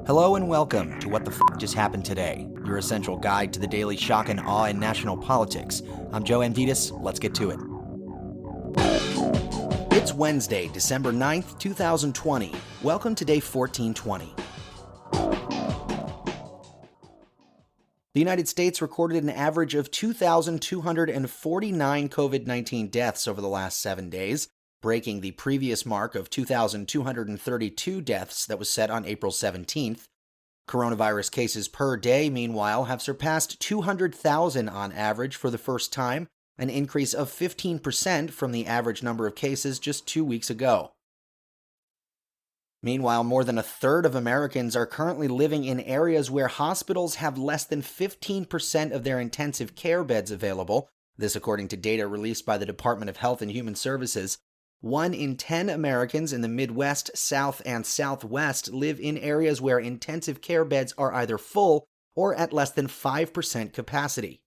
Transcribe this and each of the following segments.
Hello and welcome to What the F*** Just Happened Today, your essential guide to the daily shock and awe in national politics. I'm Joe Amditis. Let's get to it. It's Wednesday, December 9th, 2020. Welcome to day 1420. The United States recorded an average of 2,249 COVID-19 deaths over the last 7 days, breaking the previous mark of 2,232 deaths that was set on April 17th. Coronavirus cases per day, meanwhile, have surpassed 200,000 on average for the first time, an increase of 15% from the average number of cases just 2 weeks ago. Meanwhile, more than a third of Americans are currently living in areas where hospitals have less than 15% of their intensive care beds available, this according to data released by the Department of Health and Human Services. 1 in 10 Americans in the Midwest, South, and Southwest live in areas where intensive care beds are either full or at less than 5% capacity.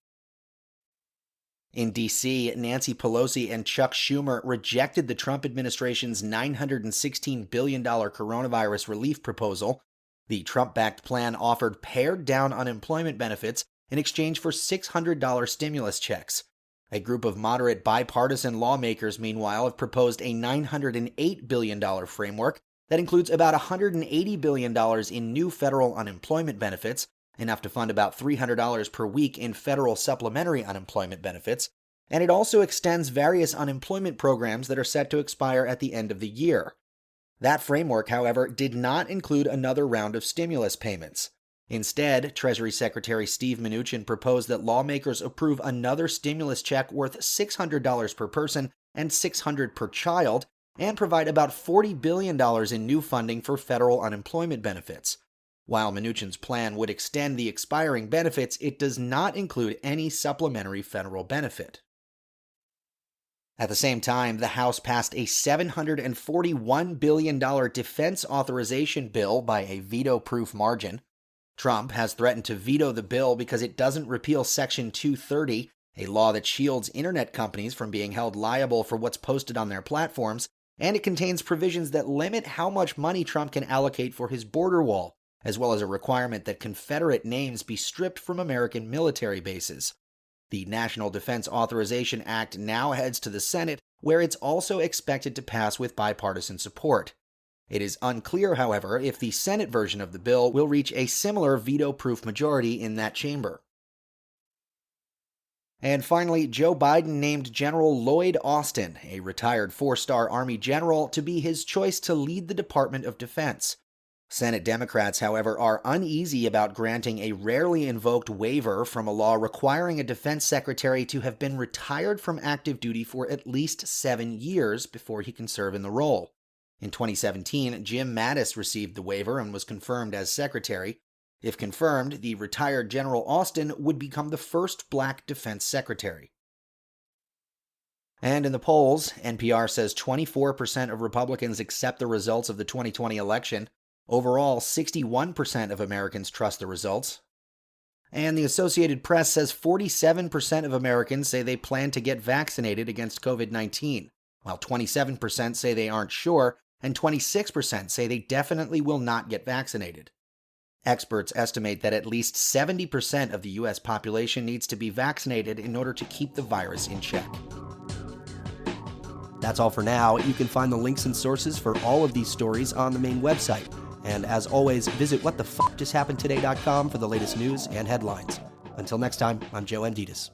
In D.C., Nancy Pelosi and Chuck Schumer rejected the Trump administration's $916 billion coronavirus relief proposal. The Trump-backed plan offered pared-down unemployment benefits in exchange for $600 stimulus checks. A group of moderate bipartisan lawmakers, meanwhile, have proposed a $908 billion framework that includes about $180 billion in new federal unemployment benefits, enough to fund about $300 per week in federal supplementary unemployment benefits, and it also extends various unemployment programs that are set to expire at the end of the year. That framework, however, did not include another round of stimulus payments. Instead, Treasury Secretary Steve Mnuchin proposed that lawmakers approve another stimulus check worth $600 per person and $600 per child, and provide about $40 billion in new funding for federal unemployment benefits. While Mnuchin's plan would extend the expiring benefits, it does not include any supplementary federal benefit. At the same time, the House passed a $741 billion defense authorization bill by a veto-proof margin. Trump has threatened to veto the bill because it doesn't repeal Section 230, a law that shields internet companies from being held liable for what's posted on their platforms, and it contains provisions that limit how much money Trump can allocate for his border wall, as well as a requirement that Confederate names be stripped from American military bases. The National Defense Authorization Act now heads to the Senate, where it's also expected to pass with bipartisan support. It is unclear, however, if the Senate version of the bill will reach a similar veto-proof majority in that chamber. And finally, Joe Biden named General Lloyd Austin, a retired 4-star Army general, to be his choice to lead the Department of Defense. Senate Democrats, however, are uneasy about granting a rarely invoked waiver from a law requiring a defense secretary to have been retired from active duty for at least 7 years before he can serve in the role. In 2017, Jim Mattis received the waiver and was confirmed as secretary. If confirmed, the retired General Austin would become the first black defense secretary. And in the polls, NPR says 24% of Republicans accept the results of the 2020 election. Overall, 61% of Americans trust the results. And the Associated Press says 47% of Americans say they plan to get vaccinated against COVID-19, while 27% say they aren't sure, and 26% say they definitely will not get vaccinated. Experts estimate that at least 70% of the U.S. population needs to be vaccinated in order to keep the virus in check. That's all for now. You can find the links and sources for all of these stories on the main website. And as always, visit whatthefjusthappenedtoday.com for the latest news and headlines. Until next time, I'm Joe Amditis.